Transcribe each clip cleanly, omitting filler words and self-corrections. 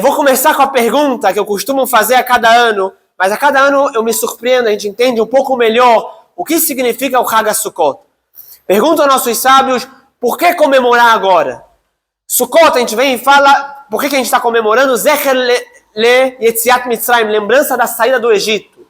Eu vou começar com a pergunta que eu costumo fazer a cada ano, mas a cada ano eu me surpreendo, a gente entende um pouco melhor o que significa o Hag Sukkot. Pergunto aos nossos sábios, por que comemorar agora? Sukkot, a gente vem e fala, por que a gente está comemorando? Zecher le Yetziat Mitzrayim, lembrança da saída do Egito.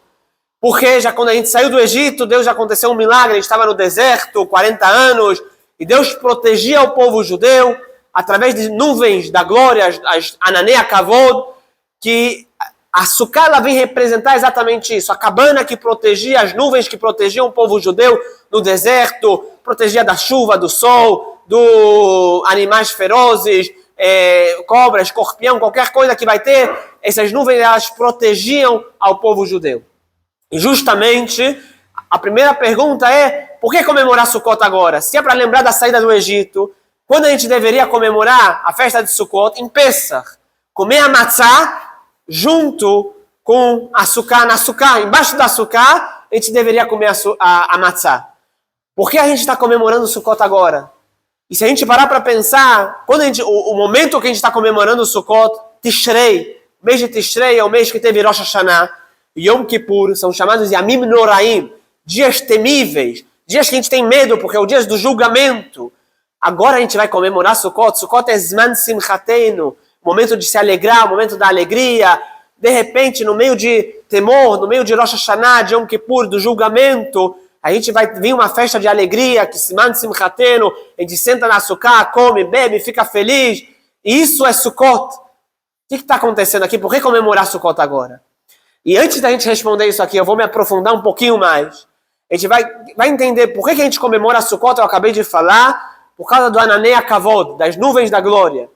Porque já quando a gente saiu do Egito, Deus já aconteceu um milagre, a gente estava no deserto, 40 anos, e Deus protegia o povo judeu através de nuvens da glória, as Ananei Kavod, que a Sukkah ela vem representar exatamente isso, a cabana que protegia, as nuvens que protegiam o povo judeu no deserto, protegia da chuva, do sol, dos animais ferozes, cobra, escorpião, qualquer coisa que vai ter, essas nuvens elas protegiam ao povo judeu. E justamente, a primeira pergunta é, por que comemorar Sukkot agora? Se é para lembrar da saída do Egito, quando a gente deveria comemorar a festa de Sukkot? Em Pesach. Comer a matzá junto com a Sukkah. Na Sukkah, embaixo da Sukkah, a gente deveria comer a matzá. Por que a gente está comemorando Sukkot agora? E se a gente parar para pensar, quando o momento que a gente está comemorando Sukkot, Tishrei, mês de Tishrei é o mês que teve Rosh Hashanah, Yom Kippur, são chamados Yamim Noraim, dias temíveis, dias que a gente tem medo, porque é o dia do julgamento. Agora a gente vai comemorar Sukkot. Sukkot é Zman Simchateinu, momento de se alegrar, momento da alegria. De repente, no meio de temor, no meio de Rosh Hashanah, de Yom Kippur, do julgamento, a gente vai vir uma festa de alegria, que Zman Simchateinu, a gente senta na Sukkah, come, bebe, fica feliz. E isso é Sukkot. O que está acontecendo aqui? Por que comemorar Sukkot agora? E antes da gente responder isso aqui, eu vou me aprofundar um pouquinho mais. A gente vai entender por que a gente comemora Sukkot, eu acabei de falar, por causa do Ananei Kavod, das nuvens da glória.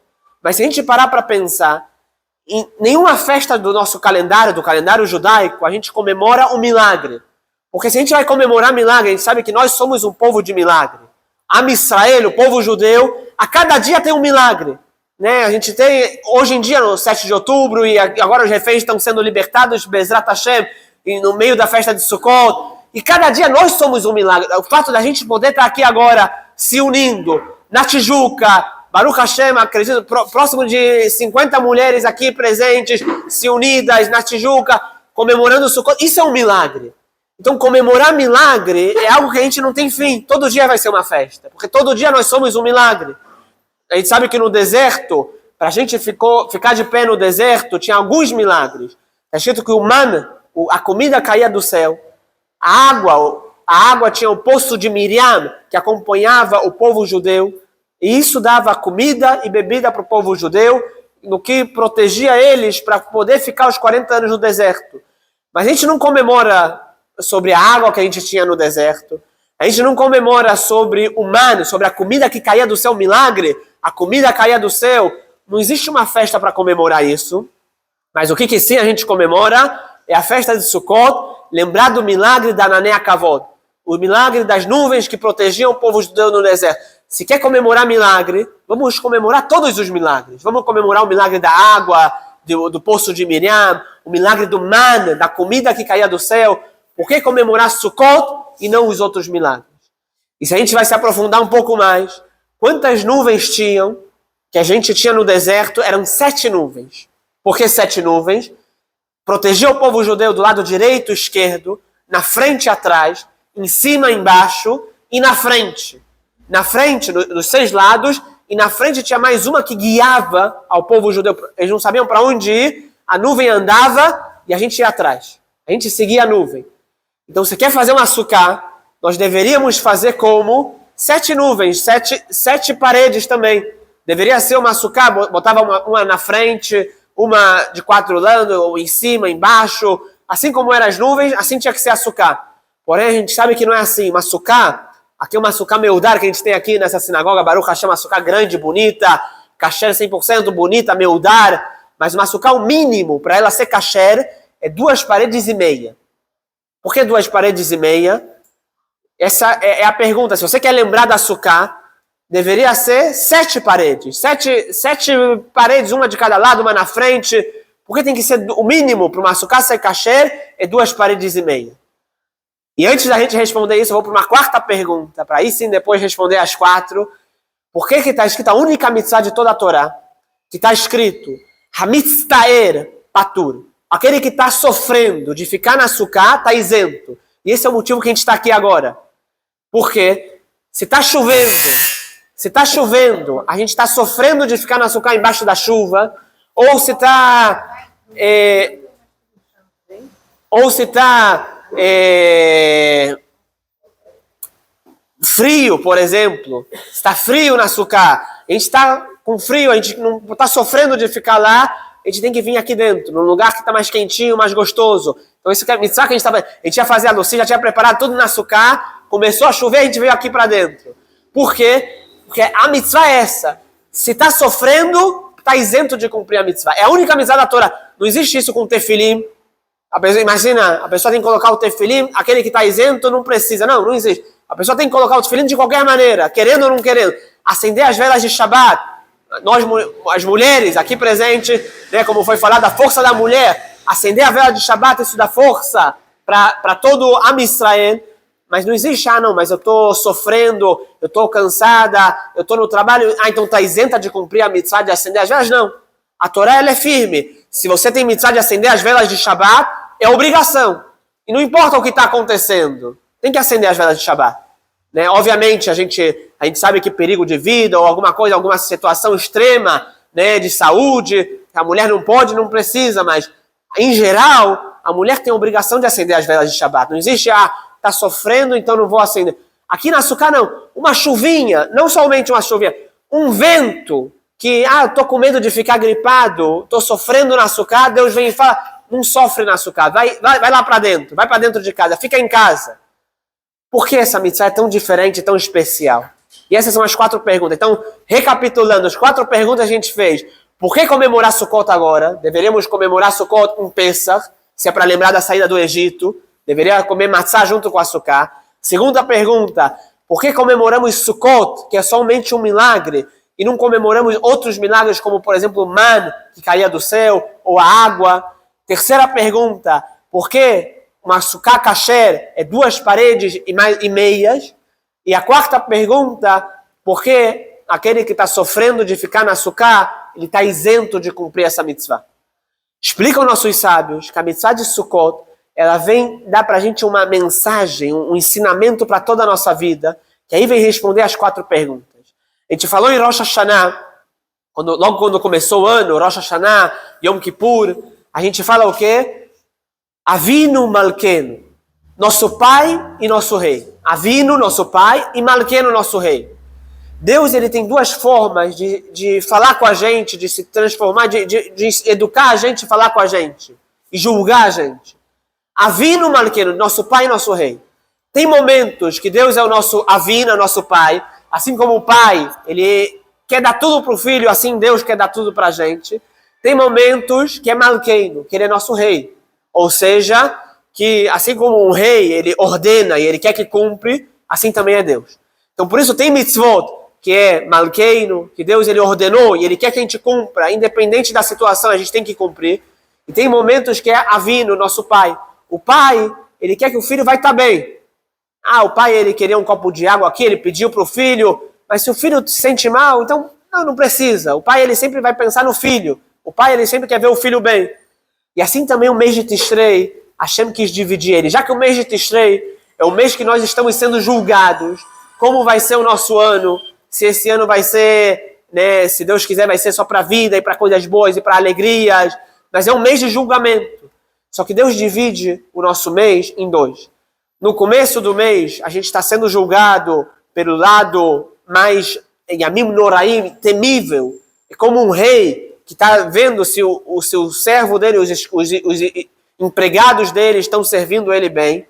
Mas se a gente parar para pensar, em nenhuma festa do nosso calendário, do calendário judaico, a gente comemora um milagre. Porque se a gente vai comemorar milagre, a gente sabe que nós somos um povo de milagre. Am Israel, o povo judeu, a cada dia tem um milagre. Né? A gente tem, hoje em dia, no 7 de outubro, e agora os reféns estão sendo libertados, Bezrat Hashem, no meio da festa de Sukkot. E cada dia nós somos um milagre. O fato da gente poder estar aqui agora, se unindo, na Tijuca, Baruch Hashem, acredito, próximo de 50 mulheres aqui presentes, se unidas na Tijuca, comemorando o Sukkot, isso é um milagre. Então, comemorar milagre é algo que a gente não tem fim. Todo dia vai ser uma festa, porque todo dia nós somos um milagre. A gente sabe que no deserto, para a gente ficar de pé no deserto, tinha alguns milagres. Está escrito que o man, a comida caía do céu. A água tinha o poço de Miriam, que acompanhava o povo judeu. E isso dava comida e bebida para o povo judeu, no que protegia eles para poder ficar os 40 anos no deserto. Mas a gente não comemora sobre a água que a gente tinha no deserto. A gente não comemora sobre o man, sobre a comida que caía do céu, milagre. A comida caía do céu. Não existe uma festa para comemorar isso. Mas o que sim a gente comemora é a festa de Sukkot, lembrar do milagre da Ananei Kavod. O milagre das nuvens que protegiam o povo judeu no deserto. Se quer comemorar milagre, vamos comemorar todos os milagres. Vamos comemorar o milagre da água, do poço de Miriam, o milagre do man, da comida que caía do céu. Por que comemorar Sukkot e não os outros milagres? E se a gente vai se aprofundar um pouco mais, quantas nuvens tinham, que a gente tinha no deserto, eram 7 nuvens. Por que 7 nuvens? Protegia o povo judeu do lado direito e esquerdo, na frente e atrás, em cima e embaixo e na frente. Na frente, dos 6 lados, e na frente tinha mais uma que guiava ao povo judeu. Eles não sabiam para onde ir, a nuvem andava e a gente ia atrás. A gente seguia a nuvem. Então, se quer fazer uma Sukkah, nós deveríamos fazer como 7 nuvens, 7 paredes também. Deveria ser uma Sukkah, botava uma na frente, uma de 4 lados, ou em cima, embaixo. Assim como eram as nuvens, assim tinha que ser a Sukkah. Porém, a gente sabe que não é assim. Uma Sukkah, aqui é uma Sukkah meudar que a gente tem aqui nessa sinagoga, Baruch Hashem, uma Sukkah grande, bonita, kasher 100% bonita, meudar. Mas uma Sukkah, o mínimo para ela ser kasher é 2 paredes e meia. Por que 2 paredes e meia? Essa é a pergunta. Se você quer lembrar da Sukkah, deveria ser 7 paredes. 7 paredes, uma de cada lado, uma na frente. Porque tem que ser o mínimo para uma Sukkah ser kasher é 2 paredes e meia. E antes da gente responder isso, eu vou para uma 4ª pergunta, para aí sim depois responder as 4. Por que está escrita a única mitzvah de toda a Torá? Que está escrito, Hamitztaer patur. Aquele que está sofrendo de ficar na suká está isento. E esse é o motivo que a gente está aqui agora. Porque se está chovendo, a gente está sofrendo de ficar na suká embaixo da chuva, ou se está frio, por exemplo, está frio na suká, a gente está com frio, a gente não está sofrendo de ficar lá, a gente tem que vir aqui dentro, num lugar que está mais quentinho, mais gostoso. Então isso que é mitzvah que a gente ia fazer a doce, já tinha preparado tudo na suká, começou a chover, a gente veio aqui para dentro. Por quê? Porque a mitzvah é essa. Se está sofrendo, está isento de cumprir a mitzvah. É a única mitzvah da Torá. Não existe isso com o tefilim. Imagina, a pessoa tem que colocar o tefilim, aquele que está isento não precisa. Não existe. A pessoa tem que colocar o tefilim de qualquer maneira, querendo ou não querendo. Acender as velas de Shabbat. Nós, as mulheres, aqui presentes, né, como foi falado, a força da mulher. Acender a vela de Shabbat, isso dá força para todo Am Israel. Mas não existe, mas eu estou sofrendo, eu estou cansada, eu estou no trabalho, então está isenta de cumprir a mitzvah de acender as velas? Não. A Torá, ela é firme. Se você tem mitzvah de acender as velas de Shabbat, é obrigação. E não importa o que está acontecendo, tem que acender as velas de Shabbat. Né? Obviamente, a gente sabe que perigo de vida ou alguma coisa, alguma situação extrema, né, de saúde, a mulher não pode, não precisa, mas, em geral, a mulher tem a obrigação de acender as velas de Shabbat. Não existe, está sofrendo, então não vou acender. Aqui na suká, não. Uma chuvinha, não somente uma chuvinha, um vento que, eu estou com medo de ficar gripado, estou sofrendo na suká, Deus vem e fala, não sofre na suká, vai lá para dentro, vai para dentro de casa, fica em casa. Por que essa mitzvah é tão diferente, tão especial? E essas são as 4 perguntas. Então, recapitulando, as 4 perguntas a gente fez. Por que comemorar Sukkot agora? Deveríamos comemorar Sukkot com Pesach, se é para lembrar da saída do Egito. Deveria comer matzá junto com a suká. Segunda pergunta, por que comemoramos Sukkot, que é somente um milagre, e não comemoramos outros milagres, como, por exemplo, o man, que caía do céu, ou a água? Terceira pergunta, por que uma suká kasher é 2 paredes e meias? E a quarta pergunta, por que aquele que está sofrendo de ficar na suká, ele está isento de cumprir essa mitzvah? Explicam nossos sábios que a mitzvah de Sukkot, ela vem dar para a gente uma mensagem, um ensinamento para toda a nossa vida, que aí vem responder as 4 perguntas. A gente falou em Rosh Hashanah, logo quando começou o ano, Rosh Hashanah, Yom Kippur, a gente fala o quê? Avinu Malkenu, nosso pai e nosso rei. Avinu, nosso pai, e Malkenu, nosso rei. Deus, ele tem 2 formas de falar com a gente, de se transformar, de educar a gente e falar com a gente, e julgar a gente. Avinu Malkenu, nosso pai e nosso rei. Tem momentos que Deus é o nosso Avinu, nosso pai, assim como o pai, ele quer dar tudo para o filho, assim Deus quer dar tudo para a gente. Tem momentos que é Malkenu, que ele é nosso rei. Ou seja, que assim como um rei, ele ordena e ele quer que cumpre, assim também é Deus. Então por isso tem mitzvot, que é Malkeinu, que Deus ele ordenou e ele quer que a gente cumpra, independente da situação, a gente tem que cumprir. E tem momentos que é Avinu, nosso pai. O pai, ele quer que o filho vai estar bem. O pai, ele queria um copo de água aqui, ele pediu para o filho, mas se o filho se sente mal, então não precisa. O pai, ele sempre vai pensar no filho. O pai, ele sempre quer ver o filho bem. E assim também o mês de Tishrei, Hashem quis dividir ele. Já que o mês de Tishrei é o mês que nós estamos sendo julgados, como vai ser o nosso ano, se esse ano vai ser, né, se Deus quiser, vai ser só para a vida e para coisas boas e para alegrias, mas é um mês de julgamento. Só que Deus divide o nosso mês em 2. No começo do mês, a gente está sendo julgado pelo lado mais Yamim Noraim, temível. É como um rei que está vendo se o seu servo dele, os empregados dele estão servindo ele bem.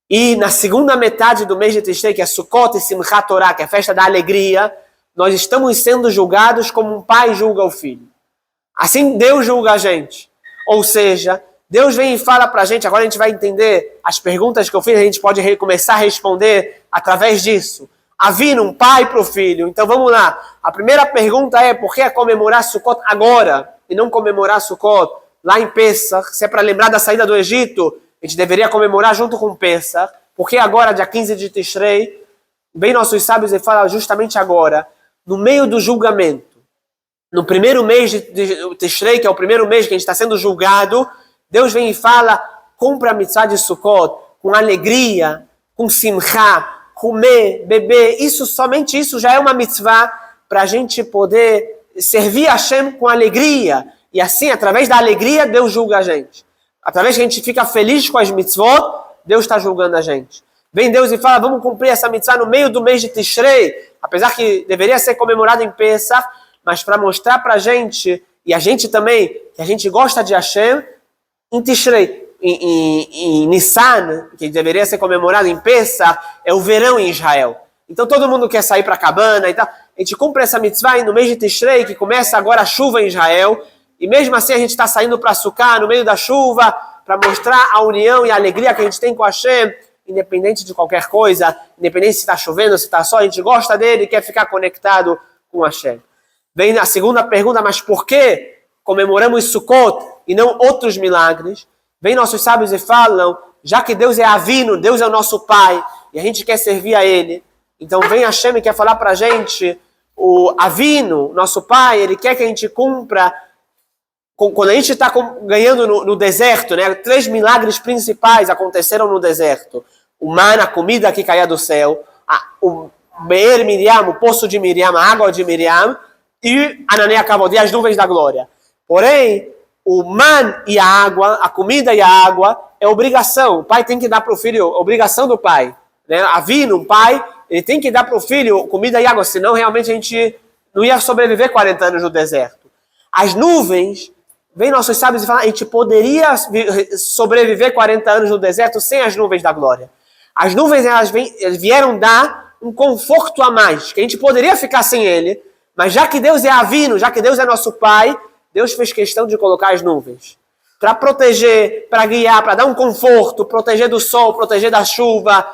E na segunda metade do mês de Tishrei, que é Sukkot e Simchat Torah, que é a festa da alegria, nós estamos sendo julgados como um pai julga o filho. Assim Deus julga a gente. Ou seja, Deus vem e fala pra gente, agora a gente vai entender as perguntas que eu fiz, a gente pode começar a responder através disso. Avinu, um pai para o filho. Então vamos lá. A primeira pergunta é, por que comemorar Sukkot agora e não comemorar Sukkot lá em Pesach? Se é para lembrar da saída do Egito, a gente deveria comemorar junto com Pesach. Porque agora, dia 15 de Tishrei, bem nossos sábios, ele fala justamente agora, no meio do julgamento. no primeiro mês de Tishrei, que é o primeiro mês que a gente está sendo julgado, Deus vem e fala, cumpra a mitzvah de Sukkot com alegria, com simcha, comer, beber. Somente isso já é uma mitzvah para a gente poder servir a Hashem com alegria. E assim, através da alegria, Deus julga a gente. Através que a gente fica feliz com as mitzvot, Deus está julgando a gente. Vem Deus e fala, vamos cumprir essa mitzvah no meio do mês de Tishrei, apesar que deveria ser comemorado em Pesach, mas para mostrar para a gente, e a gente também, que a gente gosta de Hashem, em Tishrei, em Nissan, que deveria ser comemorado em Pesach, é o verão em Israel. Então todo mundo quer sair para a cabana e tal. A gente cumpre essa mitzvah no mês de Tishrei, que começa agora a chuva em Israel, e mesmo assim a gente está saindo para Sukkah no meio da chuva, para mostrar a união e a alegria que a gente tem com Hashem, independente de qualquer coisa, independente se está chovendo, se está sol, a gente gosta dele e quer ficar conectado com Hashem. Vem a segunda pergunta, mas por que comemoramos Sukkot e não outros milagres? Vem nossos sábios e falam, já que Deus é Avino, Deus é o nosso Pai, e a gente quer servir a Ele, então vem Hashem e quer falar para a gente, o Avino, nosso Pai, Ele quer que a gente cumpra, quando a gente está ganhando no deserto, né? 3 milagres principais aconteceram no deserto. O maná, a comida que caía do céu, o Be'er Miriam, o poço de Miriam, a água de Miriam, e Anané Kavod, as nuvens da glória. Porém, o man e a água, a comida e a água, é obrigação. O pai tem que dar para o filho, obrigação do pai. Né? Avino, um pai, ele tem que dar para o filho comida e água, senão realmente a gente não ia sobreviver 40 anos no deserto. As nuvens, vem nossos sábios e falam, a gente poderia sobreviver 40 anos no deserto sem as nuvens da glória. As nuvens, elas vieram dar um conforto a mais, que a gente poderia ficar sem ele, mas já que Deus é Avino, já que Deus é nosso Pai, Deus fez questão de colocar as nuvens. Para proteger, para guiar, para dar um conforto, proteger do sol, proteger da chuva,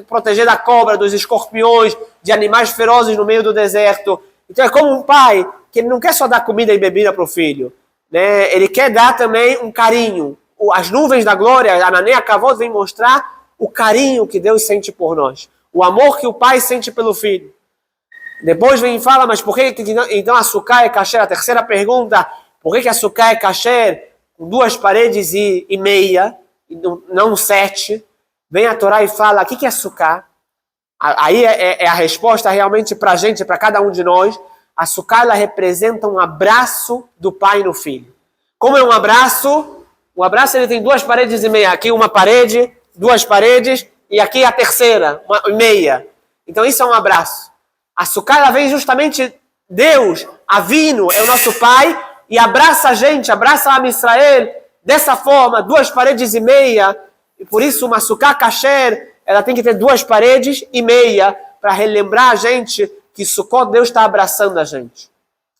proteger da cobra, dos escorpiões, de animais ferozes no meio do deserto. Então é como um pai que ele não quer só dar comida e bebida para o filho, né? Ele quer dar também um carinho. As nuvens da glória, a Nané Kavod, vem mostrar o carinho que Deus sente por nós. O amor que o pai sente pelo filho. Depois vem e fala, mas por que então a Sukkah é kasher? A terceira pergunta, por que a Sukkah é kasher com 2 paredes e meia, não 7? Vem a Torá e fala, o que é Sukkah? Aí é a resposta realmente para a gente, para cada um de nós. A Sukkah, ela representa um abraço do pai no filho. Como é um abraço? O abraço ele tem 2 paredes e meia. Aqui uma parede, 2 paredes, e aqui a terceira, meia. Então isso é um abraço. A Sukkah, ela vem justamente Deus, Avino, é o nosso pai, e abraça a gente, abraça a Israel, dessa forma, 2 paredes e meia. E por isso uma Sukkah kasher, ela tem que ter 2 paredes e meia, para relembrar a gente que Sukkot Deus está abraçando a gente.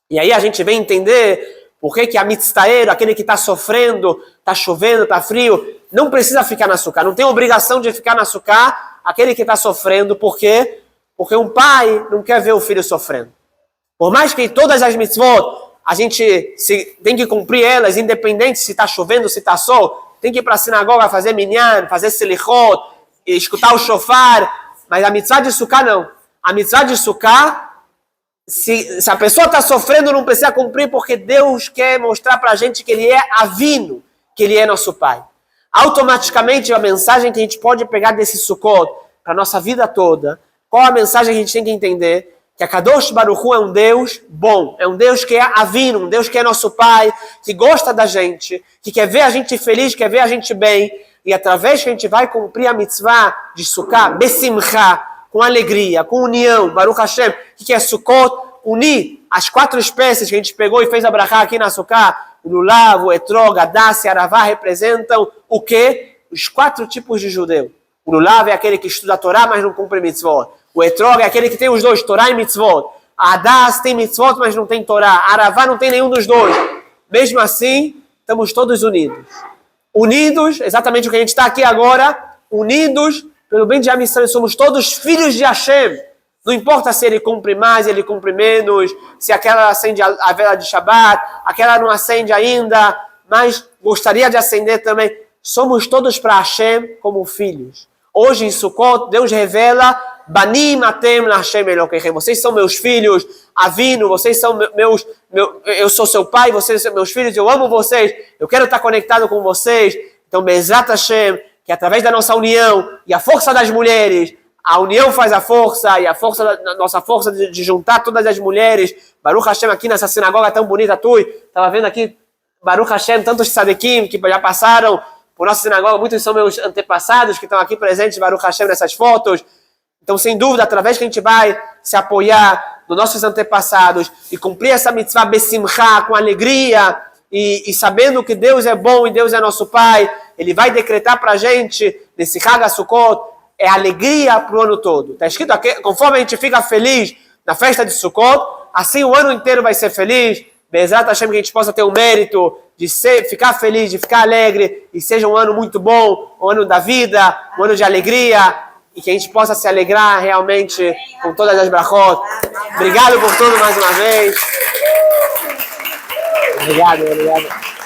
E aí a gente vem entender por que a mitztaero, aquele que está sofrendo, está chovendo, está frio, não precisa ficar na Sukkah, não tem obrigação de ficar na Sukkah, aquele que está sofrendo, por quê? Porque um pai não quer ver o filho sofrendo. Por mais que todas as mitzvot, a gente tem que cumprir elas, independente se está chovendo, se está sol, tem que ir para a sinagoga fazer minyan, fazer selichot, escutar o shofar, mas a mitzvah de Sukkah não. A mitzvah de Sukkah, se a pessoa está sofrendo, não precisa cumprir, porque Deus quer mostrar para a gente que Ele é Avino, que Ele é nosso Pai. Automaticamente, a mensagem que a gente pode pegar desse Sukkot para a nossa vida toda, qual a mensagem que a gente tem que entender? Que a Kadosh Baruch Hu é um Deus bom, é um Deus que é Avino, um Deus que é nosso Pai, que gosta da gente, que quer ver a gente feliz, quer ver a gente bem, e através que a gente vai cumprir a mitzvah de Sukkah, Besimcha, com alegria, com união, Baruch Hashem, que é Sukkot, unir as 4 espécies que a gente pegou e fez a brachá aqui na Sukkah, o lulav, o etrog, a das e a aravá, representam o quê? Os 4 tipos de judeu. O lulav é aquele que estuda a Torá, mas não cumpre mitzvot. O etrog é aquele que tem os 2, Torá e mitzvot. A das tem mitzvot, mas não tem Torá. A aravá não tem nenhum dos 2. Mesmo assim, estamos todos unidos. Unidos, exatamente o que a gente está aqui agora, unidos pelo bem de Am Yisrael, somos todos filhos de Hashem. Não importa se ele cumpre mais, ele cumpre menos, se aquela acende a vela de Shabbat, aquela não acende ainda, mas gostaria de acender também. Somos todos para Hashem como filhos. Hoje em Sukkot, Deus revela Banim atem Lashem Elokeichem. Vocês são meus filhos, Avinu, vocês são eu sou seu pai, vocês são meus filhos, eu amo vocês, eu quero estar conectado com vocês. Então, Bezrat Hashem, que através da nossa união e a força das mulheres, a união faz a força, e a nossa força de juntar todas as mulheres. Baruch Hashem, aqui nessa sinagoga tão bonita, estava vendo aqui, Baruch Hashem, tantos tzadikim que já passaram por nossa sinagoga, muitos são meus antepassados que estão aqui presentes, Baruch Hashem, nessas fotos. Então, sem dúvida, através que a gente vai se apoiar nos nossos antepassados e cumprir essa mitzvah besimcha, com alegria, e sabendo que Deus é bom e Deus é nosso Pai, Ele vai decretar para a gente, nesse Chag HaSukkot, é alegria para o ano todo. Está escrito aqui, conforme a gente fica feliz na festa de Sukkot, assim o ano inteiro vai ser feliz. Bezrat Hashem, que a gente possa ter o mérito de ficar feliz, de ficar alegre, e seja um ano muito bom, um ano da vida, um ano de alegria, e que a gente possa se alegrar realmente com todas as brachot. Obrigado por tudo mais uma vez. Obrigado.